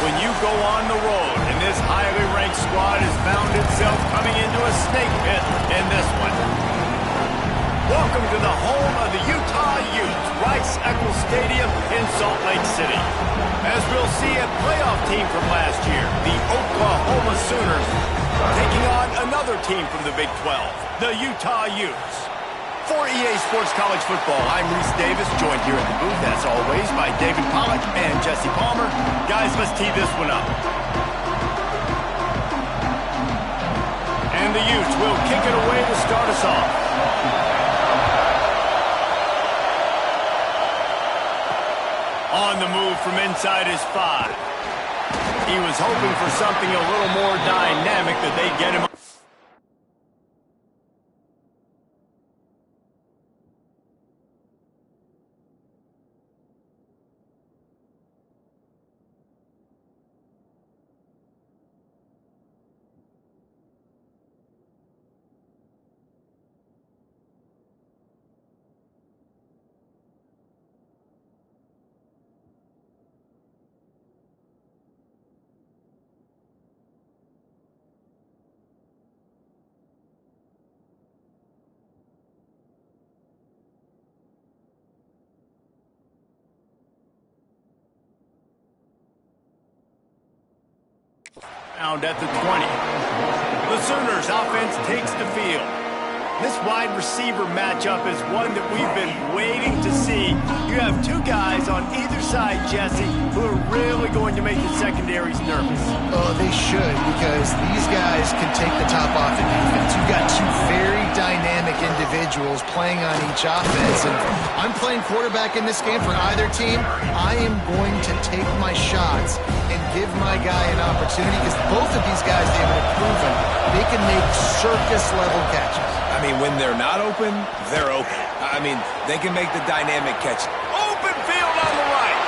when you go on the road, and this highly ranked squad has found itself coming into a snake pit in this one. Welcome to the home of the Utah Utes, Rice-Eccles Stadium in Salt Lake City. As we'll see a playoff team from last year, the Oklahoma Sooners, taking on another team from the Big 12, the Utah Utes. For EA Sports College Football, I'm Reese Davis, joined here at the booth, as always, by David Pollack and Jesse Palmer. Guys, let's tee this one up. And the Utes will kick it away to start us off. On the move from inside his 5. He was hoping for something a little more dynamic that they'd get him. At the 20. The Sooners offense takes the field. This wide receiver matchup is one that we've been waiting to see. You have two guys on either side, Jesse, who are really going to make the secondaries nervous. Oh, they should, because these guys can take the top off the defense. You've got two very dynamic individuals playing on each offense, and I'm playing quarterback in this game for either team. I am going to take my shots and give my guy an opportunity, because both of these guys, they have proven they can make circus-level catches. I mean, when they're not open, they're open. I mean, they can make the dynamic catch. Open field on the right.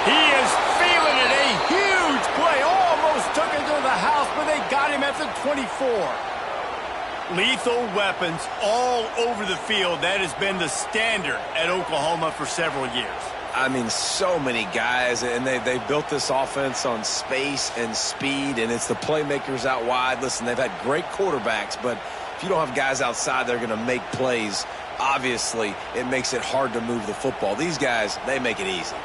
He is feeling it. A huge play. Almost took it to the house, but they got him at the 24. Lethal weapons all over the field. That has been the standard at Oklahoma for several years. I mean, so many guys, and they built this offense on space and speed, and it's the playmakers out wide. Listen, they've had great quarterbacks, but if you don't have guys outside, they're going to make plays. Obviously, it makes it hard to move the football. These guys, they make it easy.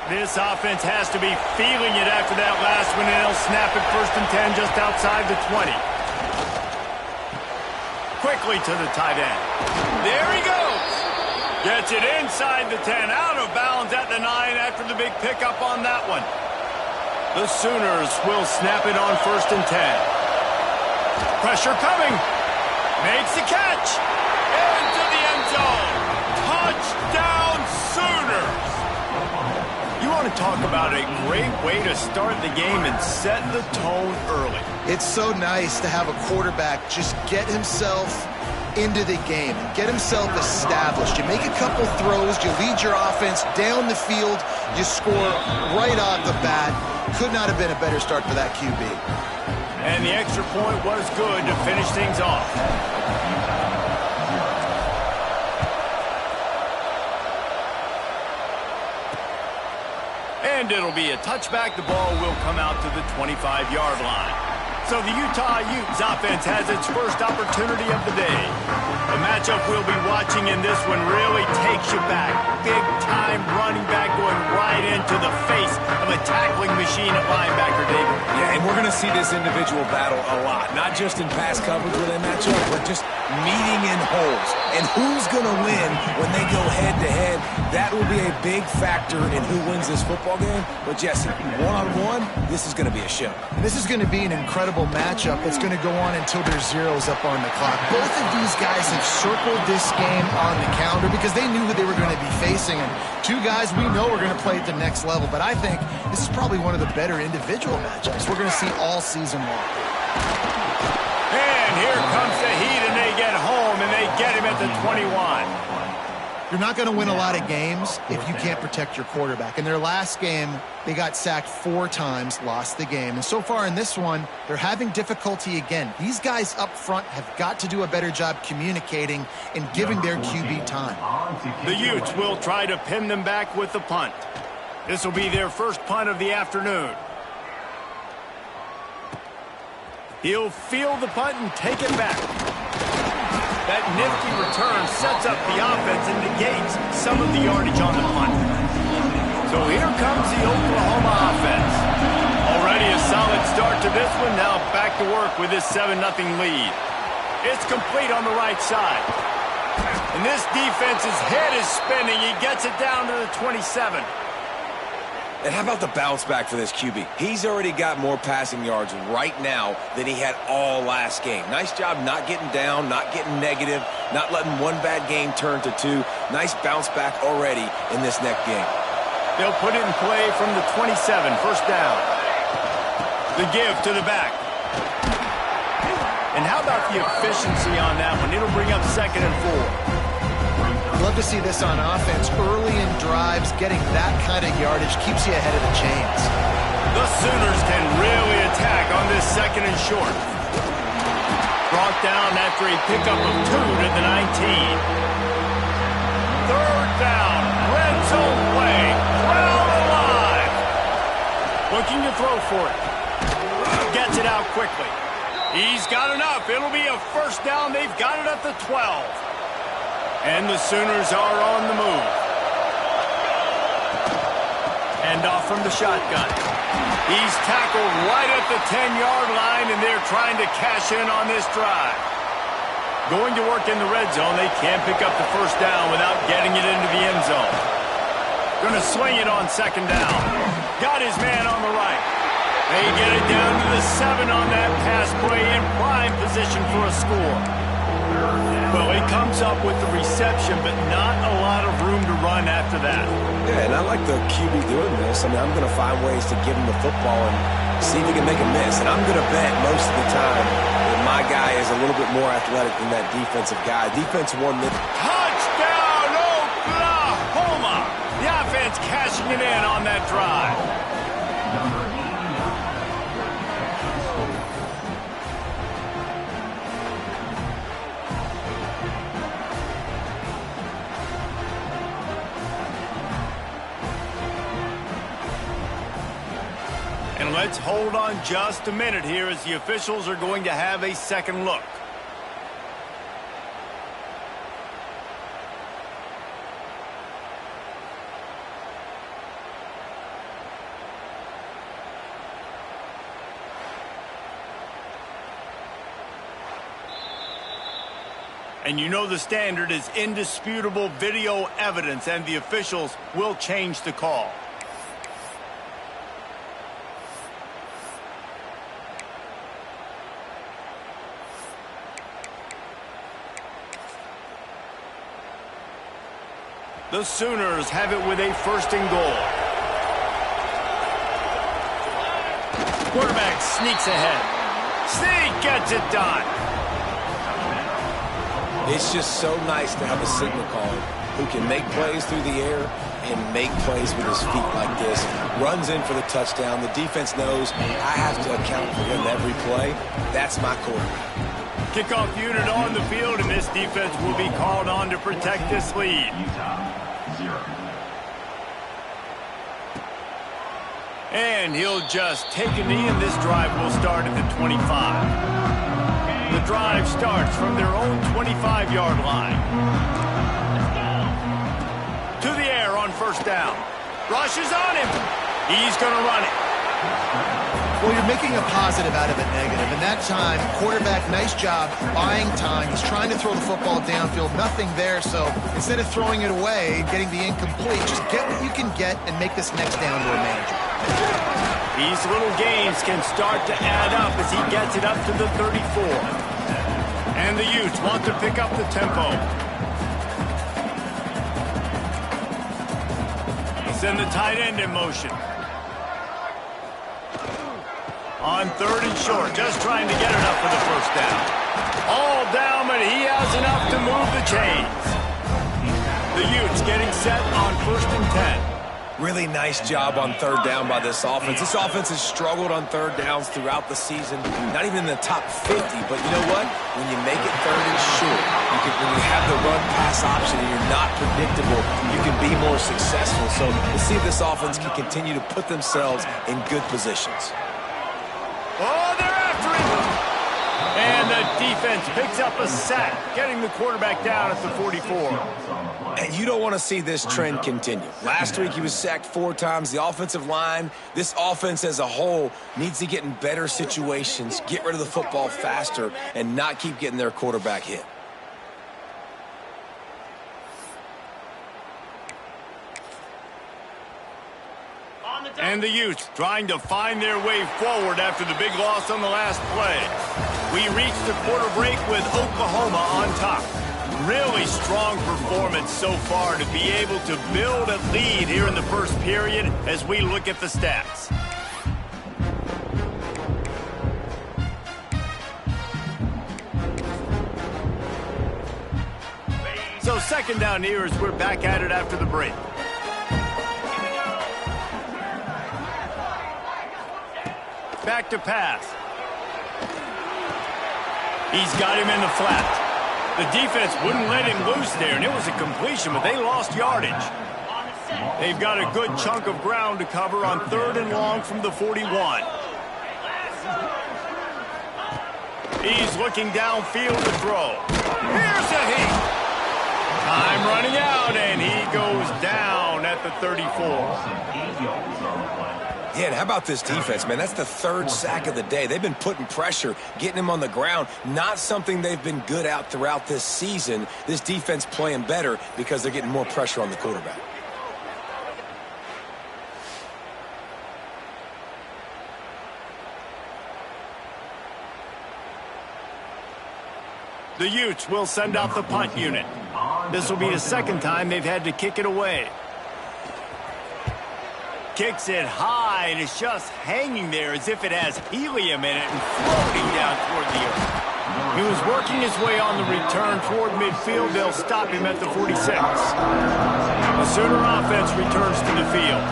This offense has to be feeling it after that last one, and they'll snap it 1st and 10 just outside the 20. Quickly to the tight end. There he goes. Gets it inside the 10, out of bounds at the 9 after the big pickup on that one. The Sooners will snap it on 1st and 10. Pressure coming. Makes the catch. Into the end zone. Touchdown, Sooners. You want to talk about a great way to start the game and set the tone early. It's so nice to have a quarterback just get himself into the game and get himself established. You make a couple throws, you lead your offense down the field, you score right off the bat. Could not have been a better start for that QB. And the extra point was good to finish things off. And it'll be a touchback. The ball will come out to the 25-yard line. So the Utah Utes offense has its first opportunity of the day. The matchup we'll be watching in this one really takes you back. Big-time running back going right into the face of a tackling machine at linebacker, David. Yeah, and we're going to see this individual battle a lot. Not just in pass coverage where they match up, but just meeting in holes. And who's going to win when they go head-to-head? That will be a big factor in who wins this football game. But, Jesse, one-on-one, this is going to be a show. This is going to be an incredible matchup that's going to go on until there's zeros up on the clock. Both of these guys have circled this game on the calendar because they knew who they were going to be facing. And two guys we know are going to play at the next level. But I think this is probably one of the better individual matchups we're going to see all season long. And here comes the heat, and they get home, and they get him at the 21. You're not going to win a lot of games if you can't protect your quarterback. In their last game, they got sacked 4 times, lost the game. And so far in this one, they're having difficulty again. These guys up front have got to do a better job communicating and giving their QB time. The Utes will try to pin them back with the punt. This will be their first punt of the afternoon. He'll field the punt and take it back. That nifty return sets up the offense and negates some of the yardage on the punt. So here comes the Oklahoma offense. Already a solid start to this one. Now back to work with this 7-0 lead. It's complete on the right side. And this defense's head is spinning. He gets it down to the 27. And how about the bounce back for this QB? He's already got more passing yards right now than he had all last game. Nice job not getting down, not getting negative, not letting one bad game turn to two. Nice bounce back already in this next game. They'll put it in play from the 27, first down. The give to the back. And how about the efficiency on that one? It'll bring up 2nd and 4. Love to see this on offense. Early in drives, getting that kind of yardage keeps you ahead of the chains. The Sooners can really attack on this 2nd and short. Brought down after a pickup of 2 to the 19. 3rd down, red zone play, crowd alive. Looking to throw for it. Gets it out quickly. He's got enough. It'll be a first down. They've got it at the 12. And the Sooners are on the move. Hand off from the shotgun. He's tackled right at the 10-yard line, and they're trying to cash in on this drive. Going to work in the red zone. They can't pick up the first down without getting it into the end zone. Going to swing it on 2nd down. Got his man on the right. They get it down to the 7 on that pass play in prime position for a score. Well, he comes up with the reception, but not a lot of room to run after that. Yeah, and I like the QB doing this. I mean, I'm going to find ways to give him the football and see if he can make a miss. And I'm going to bet most of the time that my guy is a little bit more athletic than that defensive guy. Defense won this. Touchdown, Oklahoma! The offense cashing it in on that drive. And let's hold on just a minute here as the officials are going to have a second look. And you know the standard is indisputable video evidence, and the officials will change the call. The Sooners have it with a 1st and goal. Quarterback sneaks ahead. Sneak gets it done. It's just so nice to have a signal caller who can make plays through the air and make plays with his feet like this. Runs in for the touchdown. The defense knows I have to account for him every play. That's my quarterback. Kickoff unit on the field, and this defense will be called on to protect this lead. And he'll just take a knee, and this drive will start at the 25. The drive starts from their own 25-yard line. To the air on 1st down. Rushes on him. He's going to run it. Well, you're making a positive out of a negative. And that time, quarterback, nice job buying time. He's trying to throw the football downfield. Nothing there. So instead of throwing it away, getting the incomplete, just get what you can get and make this next down more manageable. These little gains can start to add up as he gets it up to the 34. And the Utes want to pick up the tempo. Send the tight end in motion. On 3rd and short, just trying to get it up for the first down. All down, but he has enough to move the chains. The Utes getting set on 1st and 10. Really nice job on 3rd down by this offense. This offense has struggled on 3rd downs throughout the season. Not even in the top 50, but you know what? When you make it 3rd and short, when you have the run-pass option and you're not predictable, you can be more successful. So let's see if this offense can continue to put themselves in good positions. Oh, they're after him. And the defense picks up a sack, getting the quarterback down at the 44. And you don't want to see this trend continue. Last week he was sacked 4 times. The offensive line, this offense as a whole, needs to get in better situations, get rid of the football faster, and not keep getting their quarterback hit. And the Utes trying to find their way forward after the big loss on the last play. We reached the quarter break with Oklahoma on top. Really strong performance so far to be able to build a lead here in the first period as we look at the stats. So second down here as we're back at it after the break. Back to pass. He's got him in the flat. The defense wouldn't let him loose there, and it was a completion, but they lost yardage. They've got a good chunk of ground to cover on 3rd and long from the 41. He's looking downfield to throw. Here's a heat. Time running out, and he goes down at the 34. Yeah, and how about this defense, man? That's the 3rd sack of the day. They've been putting pressure, getting him on the ground. Not something they've been good at throughout this season. This defense playing better because they're getting more pressure on the quarterback. The Utes will send out the punt unit. This will be the 2nd time they've had to kick it away. Kicks it high, and it's just hanging there as if it has helium in it and floating down toward the earth. He was working his way on the return toward midfield. They'll stop him at the 46. The Sooner offense returns to the field.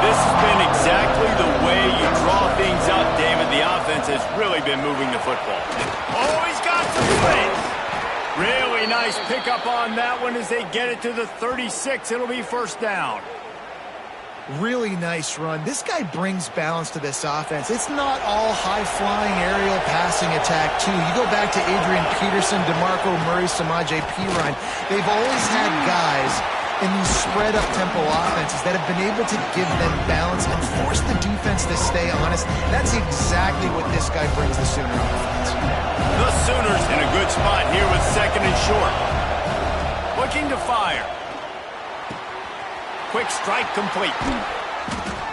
This has been exactly the way you draw things up, David. The offense has really been moving the football. Oh, he's got some space. Really nice pickup on that one as they get it to the 36. It'll be 1st down. Really nice run. This guy brings balance to this offense. It's not all high-flying aerial passing attack, too. You go back to Adrian Peterson, DeMarco Murray, Samaje Perine. They've always had guys in these spread-up tempo offenses that have been able to give them balance and force the defense to stay honest. That's exactly what this guy brings the Sooner offense. The Sooners in a good spot here with 2nd and short. Looking to fire. Quick strike complete.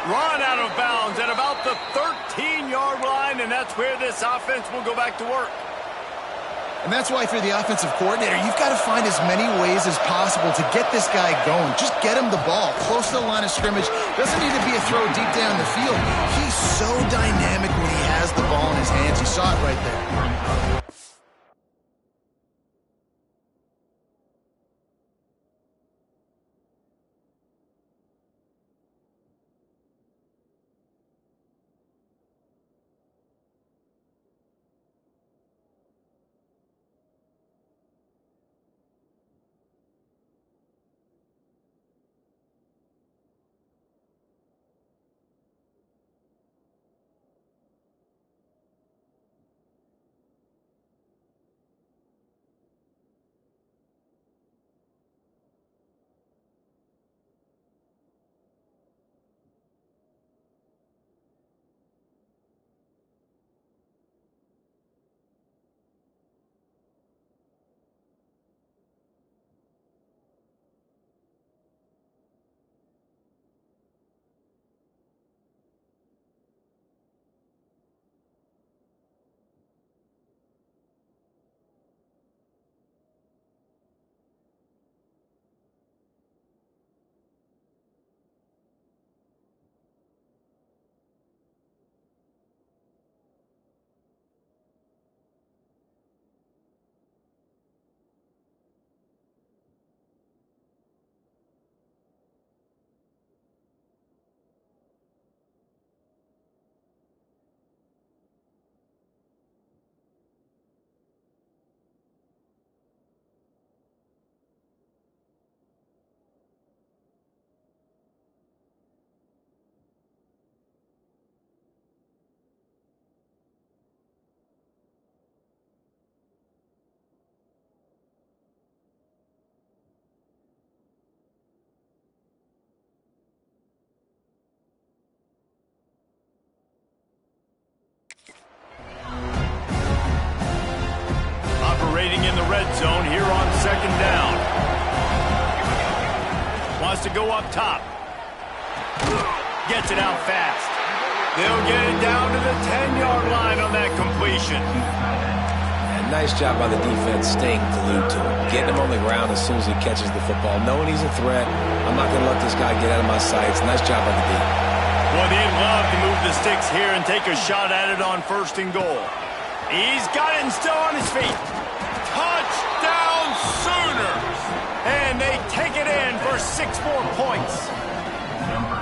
Run out of bounds at about the 13-yard line, and that's where this offense will go back to work. And that's why, if you're the offensive coordinator, you've got to find as many ways as possible to get this guy going. Just get him the ball close to the line of scrimmage. Doesn't need to be a throw deep down the field. He's so dynamic when he has the ball in his hands. You saw it right there. operating in the red zone here on second down. Wants to go up top. Gets it out fast. They'll get it down to the 10-yard line on that completion. And nice job by the defense staying glued to him. Getting him on the ground as soon as he catches the football. Knowing he's a threat, I'm not going to let this guy get out of my sights. Nice job by the D. Well, they'd love to move the sticks here and take a shot at it on first and goal. He's got it and still on his feet. Touchdown Sooners! And they take it in for 6 more points.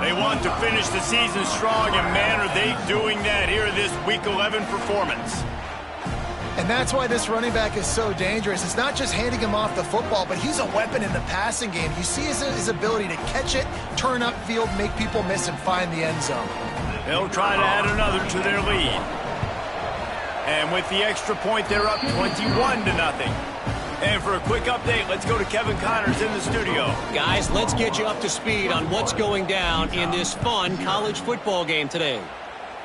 They want to finish the season strong, and man, are they doing that here in this Week 11 performance. And that's why this running back is so dangerous. It's not just handing him off the football, but he's a weapon in the passing game. You see his ability to catch it, turn upfield, make people miss, and find the end zone. They'll try to add another to their lead. And with the extra point, they're up 21-0. And for a quick update, let's go to Kevin Connors in the studio. Guys, let's get you up to speed on what's going down in this fun college football game today.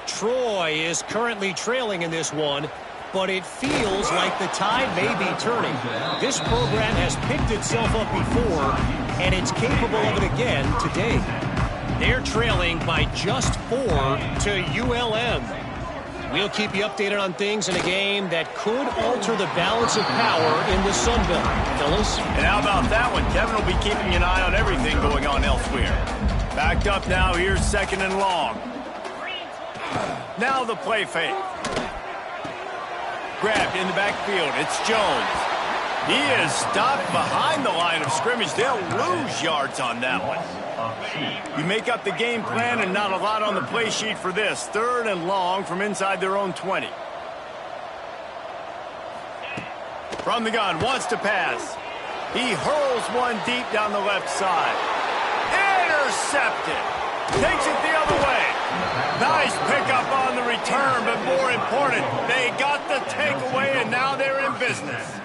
Troy is currently trailing in this one, but it feels like the tide may be turning. This program has picked itself up before, and it's capable of it again today. They're trailing by just 4 to ULM. We'll keep you updated on things in a game that could alter the balance of power in the Sun Belt. Fellas? And how about that one? Kevin will be keeping an eye on everything going on elsewhere. Backed up now, here's second and long. Now the play fake. Grabbed in the backfield. It's Jones. He is stopped behind the line of scrimmage. They'll lose yards on that one. You make up the game plan and not a lot on the play sheet for this. Third and long from inside their own 20. From the gun, wants to pass. He hurls one deep down the left side. Intercepted. Takes it the other way. Nice pickup on the return, but more important, they got the takeaway, and now they're in business.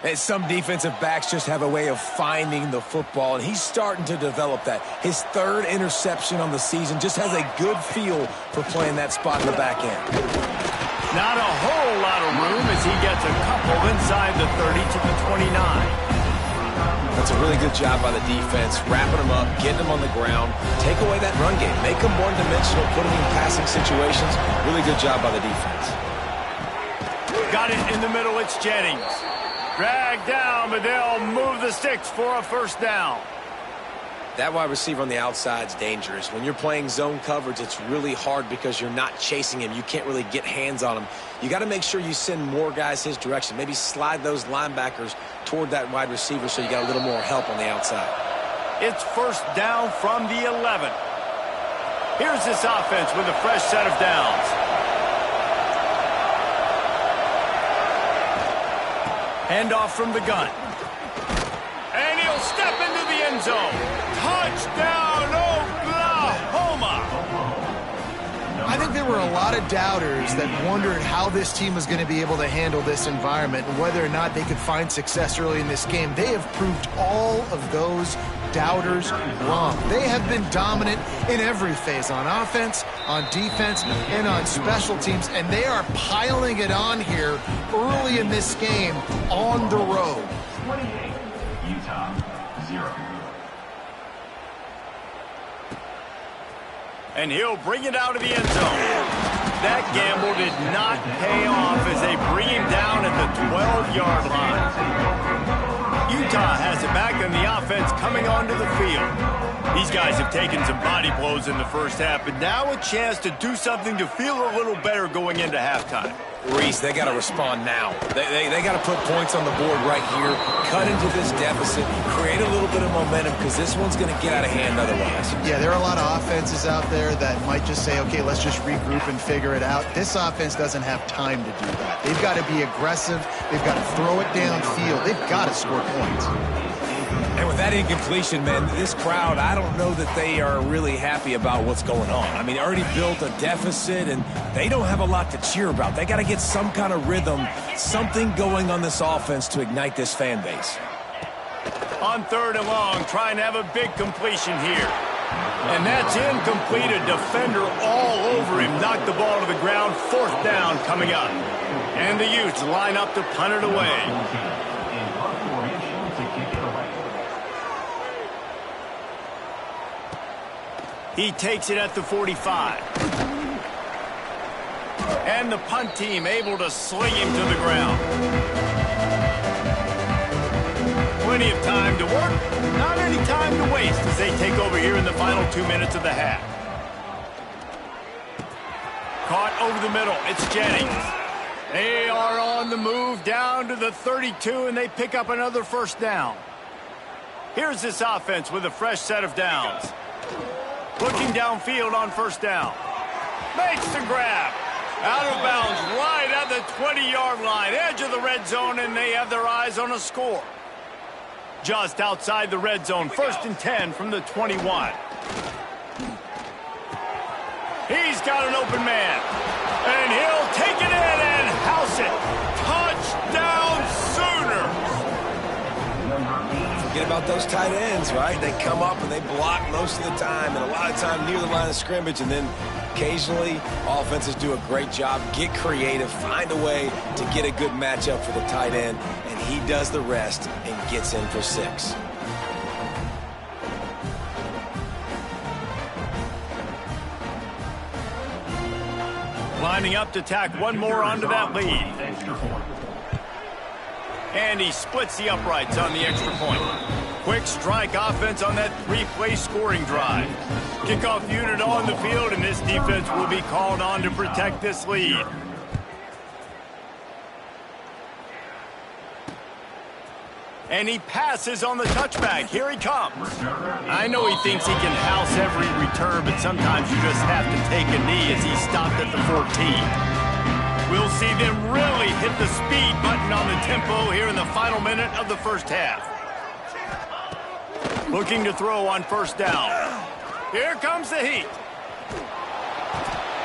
And some defensive backs just have a way of finding the football, and he's starting to develop that. His 3rd interception on the season, just has a good feel for playing that spot in the back end. Not a whole lot of room as he gets a couple inside the 30 to the 29. That's a really good job by the defense, wrapping them up, getting them on the ground, take away that run game, make them one-dimensional, put them in passing situations. Really good job by the defense. Got it in the middle, it's Jennings. Dragged down, but they'll move the sticks for a first down. That wide receiver on the outside is dangerous. When you're playing zone coverage, it's really hard because you're not chasing him. You can't really get hands on him. You got to make sure you send more guys his direction. Maybe slide those linebackers toward that wide receiver so you got a little more help on the outside. It's first down from the 11. Here's this offense with a fresh set of downs. Handoff from the gun. And he'll step into the end zone. Touchdown, Oklahoma! I think there were a lot of doubters that wondered how this team was going to be able to handle this environment and whether or not they could find success early in this game. They have proved all of those doubters wrong. They have been dominant in every phase, on offense, on defense, and on special teams, and they are piling it on here early in this game on the road. 28, Utah, 0. And he'll bring it out of the end zone. That gamble did not pay off as they bring him down at the 12-yard line. Utah has it back on the offense coming onto the field. These guys have taken some body blows in the first half, but now a chance to do something to feel a little better going into halftime. Reese, they got to respond now. They got to put points on the board right here, cut into this deficit, create a little bit of momentum because this one's going to get out of hand otherwise. Yeah, there are a lot of offenses out there that might just say, okay, let's just regroup and figure it out. This offense doesn't have time to do that. They've got to be aggressive. They've got to throw it downfield. They've got to score points. And with that incompletion, man, this crowd, I don't know that they are really happy about what's going on. I mean, already built a deficit, and they don't have a lot to cheer about. They got to get some kind of rhythm, something going on this offense to ignite this fan base. On third and long, trying to have a big completion here. And that's incomplete. A defender all over him, not knock the ball to the ground. 4th down coming up. And the Utes line up to punt it away. In punt formation to kick it away. He takes it at the 45. And the punt team able to sling him to the ground. Plenty of time to work. Not any time to waste as they take over here in the final 2 minutes of the half. Caught over the middle. It's Jennings. They are on the move down to the 32, and they pick up another 1st down. Here's this offense with a fresh set of downs. Looking downfield on 1st down. Makes the grab. Out of bounds right at the 20-yard line. Edge of the red zone, and they have their eyes on a score. Just outside the red zone. 1st and 10 from the 21. He's got an open man. And he'll take it in and house it. Touchdown Sooners. Forget about those tight ends, right? They come up and they block most of the time, and a lot of time near the line of scrimmage, and then occasionally offenses do a great job, get creative, find a way to get a good matchup for the tight end, and he does the rest and gets in for 6. Lining up to tack one more onto that lead. And he splits the uprights on the extra point. Quick strike offense on that 3-play scoring drive. Kickoff unit on the field, and this defense will be called on to protect this lead. And he passes on the touchback. Here he comes. I know he thinks he can house every return, but sometimes you just have to take a knee as he stopped at the 14. We'll see them really hit the speed button on the tempo here in the final minute of the 1st half. Looking to throw on 1st down. Here comes the heat.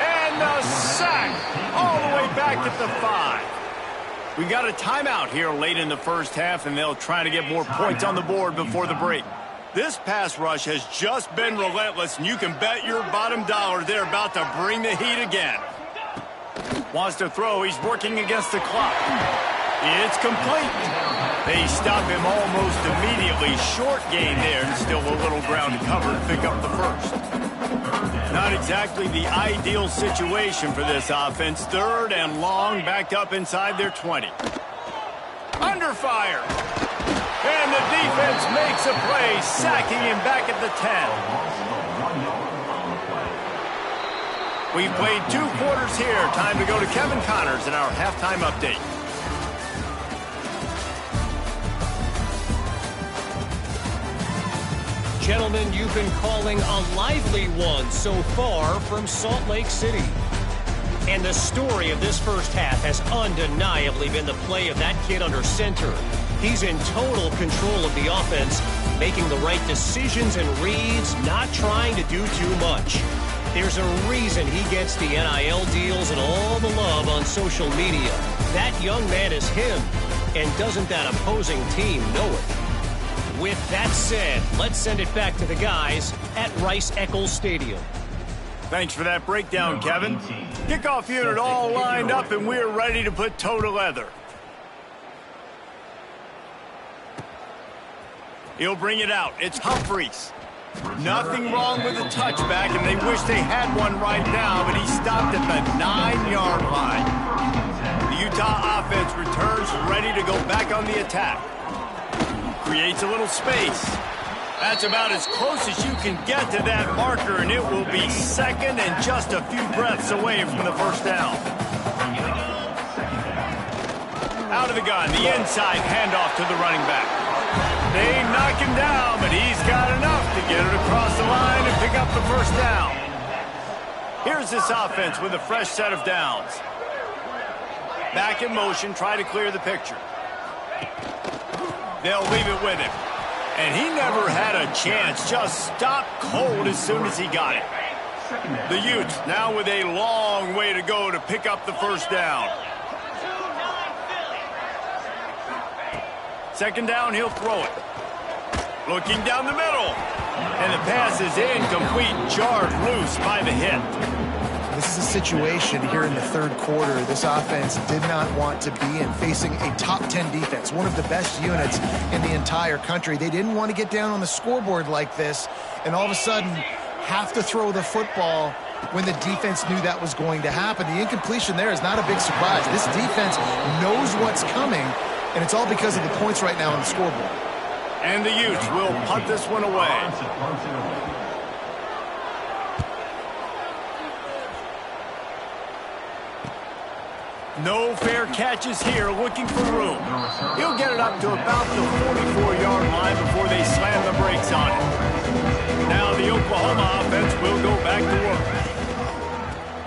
And the sack all the way back at the 5. We got a timeout here late in the 1st half, and they'll try to get more points on the board before the break. This pass rush has just been relentless, and you can bet your bottom dollar they're about to bring the heat again. Wants to throw. He's working against the clock. It's complete. They stop him almost immediately. Short gain there, and still a little ground to cover to pick up the 1st. Not exactly the ideal situation for this offense. 3rd and long, backed up inside their 20. Under fire. And the defense makes a play, sacking him back at the 10. We've played 2 quarters here. Time to go to Kevin Connors in our halftime update. Gentlemen, you've been calling a lively one so far from Salt Lake City. And the story of this 1st half has undeniably been the play of that kid under center. He's in total control of the offense, making the right decisions and reads, not trying to do too much. There's a reason he gets the NIL deals and all the love on social media. That young man is him, and doesn't that opposing team know it? With that said, let's send it back to the guys at Rice-Eccles Stadium. Thanks for that breakdown, Kevin. Kickoff unit all lined up, and we're ready to put toe to leather. He'll bring it out. It's Humphreys. Nothing wrong with the touchback, and they wish they had one right now, but he stopped at the 9-yard line. The Utah offense returns, ready to go back on the attack. Creates a little space. That's about as close as you can get to that marker, and it will be 2nd and just a few breaths away from the 1st down. Out of the gun, the inside handoff to the running back. They knock him down, but he's got enough to get it across the line and pick up the 1st down. Here's this offense with a fresh set of downs. Back in motion, try to clear the picture. They'll leave it with him. And he never had a chance, just stopped cold as soon as he got it. The Utes now with a long way to go to pick up the 1st down. 2nd down, he'll throw it. Looking down the middle. And the pass is incomplete, jarred loose by the hit. This is a situation here in the third quarter this offense did not want to be in, facing a top 10 defense, one of the best units in the entire country. They didn't want to get down on the scoreboard like this and all of a sudden have to throw the football when the defense knew that was going to happen. The incompletion there is not a big surprise. This defense knows what's coming, and it's all because of the points right now on the scoreboard. And the Utes will punt this one away. No fair catches here, looking for room. He'll get it up to about the 44-yard line before they slam the brakes on it. Now the Oklahoma offense will go back to work.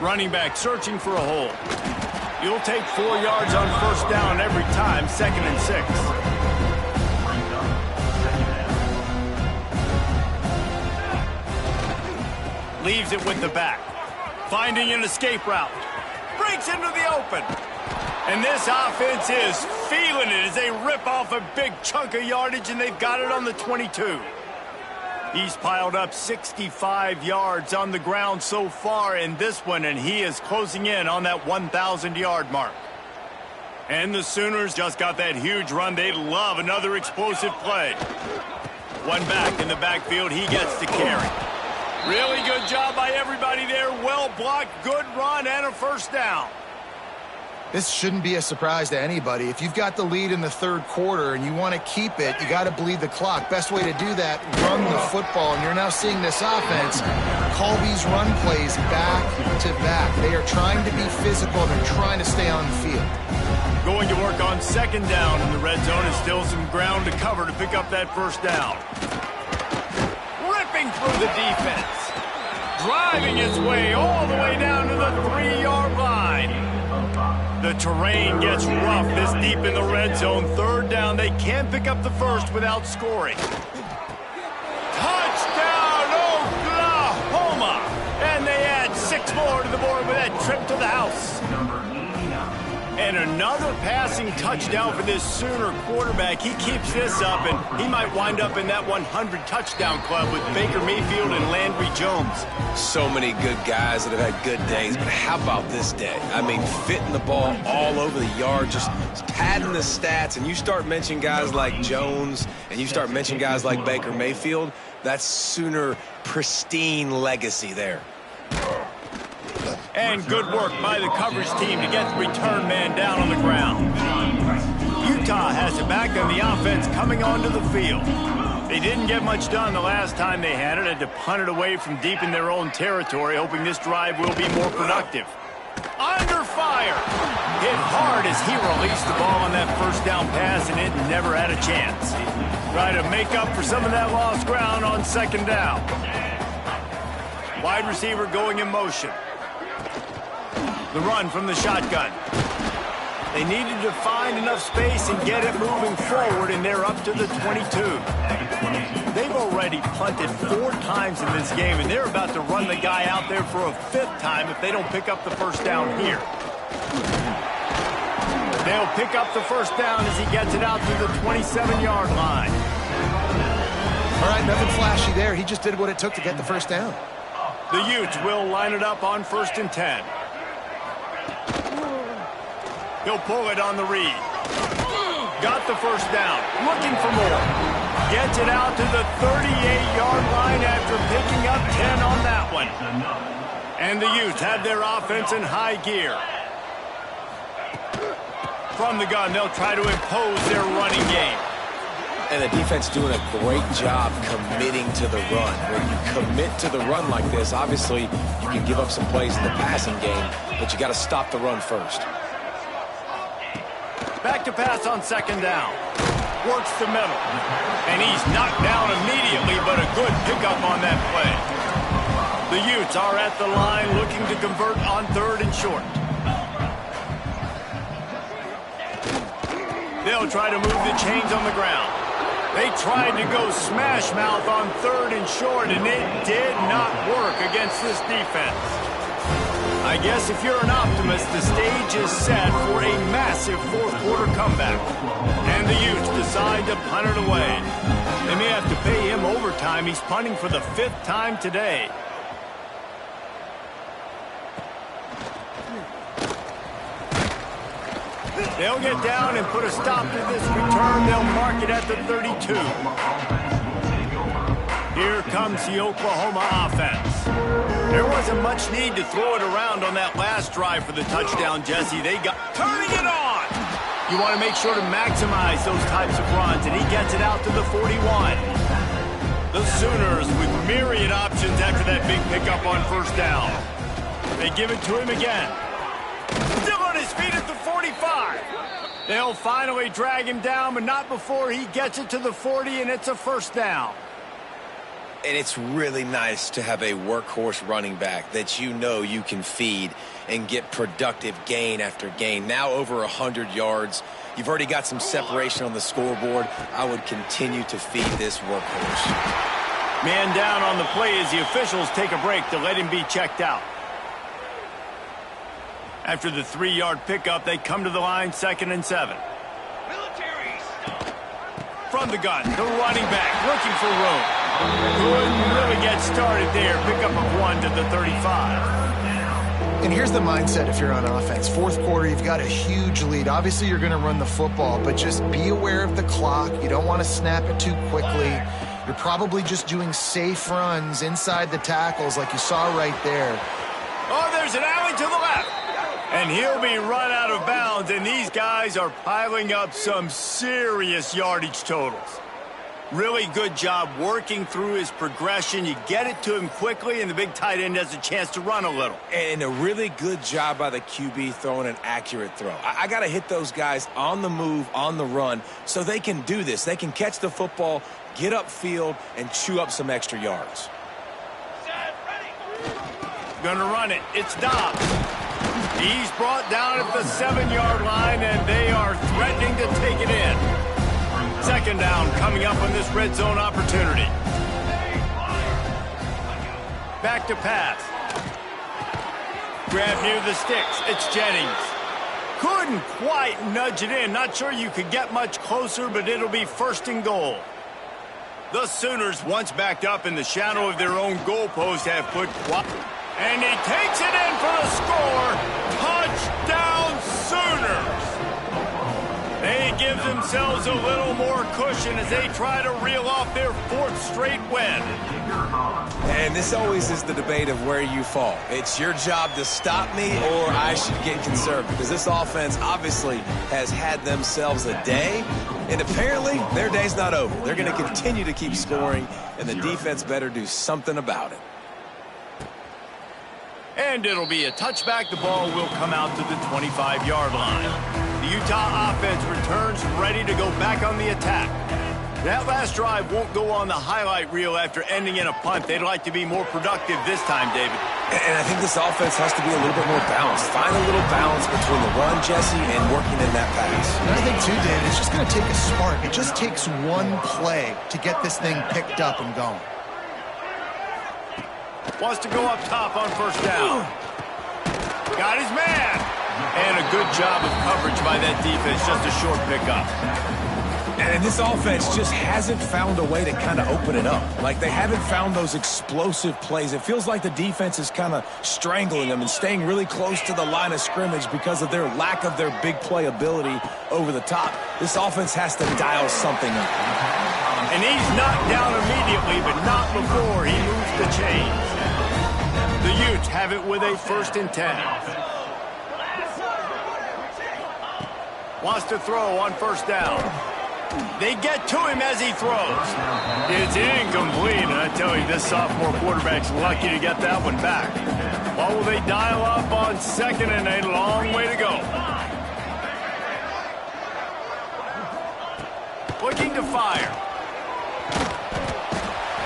Running back searching for a hole. You'll take 4 yards on first down every time, 2nd and 6. Leaves it with the back. Finding an escape route. Breaks into the open. And this offense is feeling it as they rip off a big chunk of yardage, and they've got it on the 22. He's piled up 65 yards on the ground so far in this one, and he is closing in on that 1,000-yard mark. And the Sooners just got that huge run. They love another explosive play. One back in the backfield. He gets to carry. Really good job by everybody there. Well blocked, good run, and a first down. This shouldn't be a surprise to anybody. If you've got the lead in the third quarter and you want to keep it, you got to bleed the clock. Best way to do that, run the football. And you're now seeing this offense call these run plays back to back. They are trying to be physical. They're trying to stay on the field. Going to work on 2nd down in the red zone, and still some ground to cover to pick up that first down. Ripping through the defense. Driving its way all the way down to the 3-yard line. The terrain gets rough this deep in the red zone. 3rd down. They can pick up the first without scoring. Touchdown, Oklahoma! And they add 6 more to the board with that trip to the house. And another passing touchdown for this Sooner quarterback. He keeps this up, and he might wind up in that 100 touchdown club with Baker Mayfield and Landry Jones. So many good guys that have had good days, but how about this day? I mean, fitting the ball all over the yard, just padding the stats, and you start mentioning guys like Jones, and you start mentioning guys like Baker Mayfield, that's Sooner pristine legacy there. And good work by the coverage team to get the return man down on the ground. Utah has it back on the offense coming onto the field. They didn't get much done the last time they had it. Had to punt it away from deep in their own territory, hoping this drive will be more productive. Under fire. Hit hard as he released the ball on that first down pass, and it never had a chance. Try to make up for some of that lost ground on 2nd down. Wide receiver going in motion. The run from the shotgun. They needed to find enough space and get it moving forward, and they're up to the 22. They've already punted 4 times in this game, and they're about to run the guy out there for a 5th time if they don't pick up the first down here. They'll pick up the first down as he gets it out to the 27-yard line. All right, nothing flashy there. He just did what it took to get the first down. The Utes will line it up on 1st and 10. He'll pull it on the read. Got the first down. Looking for more. Gets it out to the 38-yard line after picking up 10 on that one. And the Utes have their offense in high gear. From the gun, they'll try to impose their running game. And the defense doing a great job committing to the run. When you commit to the run like this, obviously you can give up some plays in the passing game, but you got to stop the run first. Back to pass on 2nd down. Works the middle. And he's knocked down immediately, but a good pickup on that play. The Utes are at the line looking to convert on 3rd and short. They'll try to move the chains on the ground. They tried to go smash mouth on 3rd and short, and it did not work against this defense. I guess if you're an optimist, the stage is set for a massive 4th quarter comeback. And the Utes decide to punt it away. They may have to pay him overtime. He's punting for the 5th time today. They'll get down and put a stop to this return. They'll mark it at the 32. Here comes the Oklahoma offense. There wasn't much need to throw it around on that last drive for the touchdown, Jesse. They got turning it on. You want to make sure to maximize those types of runs, and he gets it out to the 41. The Sooners with myriad options after that big pickup on first down. They give it to him again. Still on his feet at the 45. They'll finally drag him down, but not before he gets it to the 40, and it's a first down. And it's really nice to have a workhorse running back that you know you can feed and get productive gain after gain. Now over 100 yards. You've already got some separation on the scoreboard. I would continue to feed this workhorse. Man down on the play as the officials take a break to let him be checked out. After the 3-yard pickup, they come to the line, 2nd and 7. From the gun, the running back looking for room. Couldn't really get started there. Pickup of 1 to the 35. And here's the mindset if you're on offense. Fourth quarter, you've got a huge lead. Obviously, you're going to run the football, but just be aware of the clock. You don't want to snap it too quickly. You're probably just doing safe runs inside the tackles like you saw right there. Oh, there's an alley to the left. And he'll be run out of bounds, and these guys are piling up some serious yardage totals. Really good job working through his progression. You get it to him quickly, and the big tight end has a chance to run a little. And a really good job by the QB throwing an accurate throw. I got to hit those guys on the move, on the run, so they can do this. They can catch the football, get upfield, and chew up some extra yards. Gonna run it. It's Dobbs. He's brought down at the 7-yard line, and they are threatening to take it in. 2nd down coming up on this red zone opportunity. Back to pass. Grab near the sticks. It's Jennings. Couldn't quite nudge it in. Not sure you could get much closer, but it'll be 1st and goal. The Sooners, once backed up in the shadow of their own goalpost, have put... And he takes it in for the score. Touchdown, Sooners. They give themselves a little more cushion as they try to reel off their 4th straight win. And this always is the debate of where you fall. It's your job to stop me, or I should get conservative, because this offense obviously has had themselves a day, and apparently their day's not over. They're going to continue to keep scoring, and the defense better do something about it. And it'll be a touchback. The ball will come out to the 25-yard line. The Utah offense returns ready to go back on the attack. That last drive won't go on the highlight reel after ending in a punt. They'd like to be more productive this time, David. And I think this offense has to be a little bit more balanced. Find a little balance between the run, Jesse, and working in that pass. And I think, too, David, it's just going to take a spark. It just takes one play to get this thing picked up and going. Wants to go up top on 1st down. Got his man. And a good job of coverage by that defense. Just a short pickup. And this offense just hasn't found a way to kind of open it up. Like, they haven't found those explosive plays. It feels like the defense is kind of strangling them and staying really close to the line of scrimmage because of their lack of their big play ability over the top. This offense has to dial something up. And he's knocked down immediately, but not before he moves the chains. The Utes have it with a 1st and 10. Wants to throw on 1st down. They get to him as he throws. It's incomplete, and I tell you, this sophomore quarterback's lucky to get that one back. What will they dial up on 2nd and a long way to go? Looking to fire.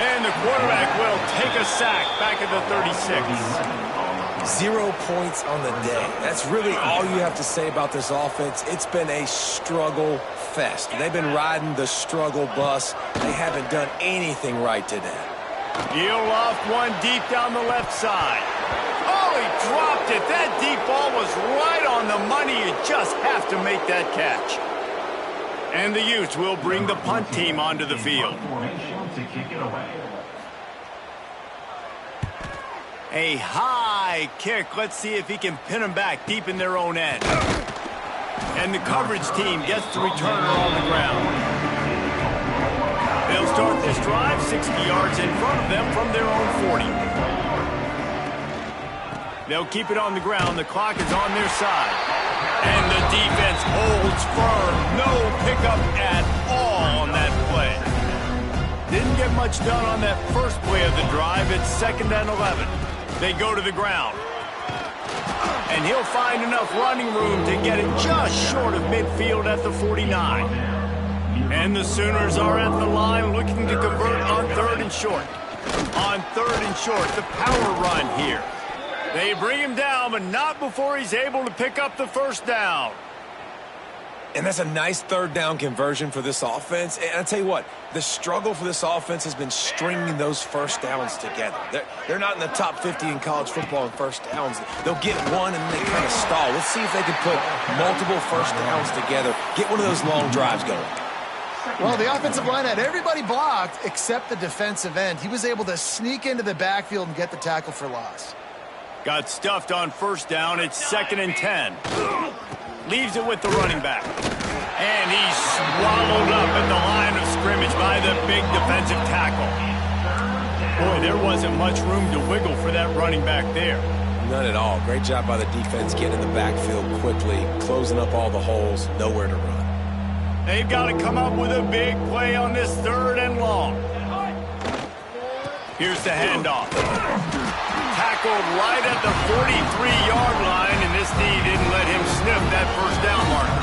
And the quarterback will take a sack back at the 36. 0 points on the day. That's really all you have to say about this offense. It's been a struggle fest. They've been riding the struggle bus. They haven't done anything right today. He'll loft one deep down the left side. Oh, he dropped it. That deep ball was right on the money. You just have to make that catch. And the Utes will bring the punt team onto the field. A high kick. Let's see if he can pin them back deep in their own end. And the coverage team gets the returner on the ground. They'll start this drive 60 yards in front of them from their own 40. They'll keep it on the ground. The clock is on their side. And the defense holds firm. No pickup at all on that play. Didn't get much done on that first play of the drive. It's 2nd and 11. They go to the ground. And he'll find enough running room to get it just short of midfield at the 49. And the Sooners are at the line looking to convert on 3rd and short. On 3rd and short, the power run here. They bring him down, but not before he's able to pick up the first down. And that's a nice 3rd down conversion for this offense. And I tell you what, the struggle for this offense has been stringing those first downs together. They're not in the top 50 in college football in first downs. They'll get one and they kind of stall. Let's see if they can put multiple first downs together, get one of those long drives going. Well, the offensive line had everybody blocked except the defensive end. He was able to sneak into the backfield and get the tackle for loss. Got stuffed on 1st down. It's 2nd and 10. Leaves it with the running back. And he's swallowed up at the line of scrimmage by the big defensive tackle. Boy, there wasn't much room to wiggle for that running back there. None at all. Great job by the defense getting in the backfield quickly, closing up all the holes, nowhere to run. They've got to come up with a big play on this 3rd and long. Here's the handoff. Tackled right at the 43-yard line, and this D didn't let him sniff that 1st down marker.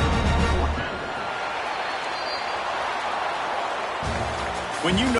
When you know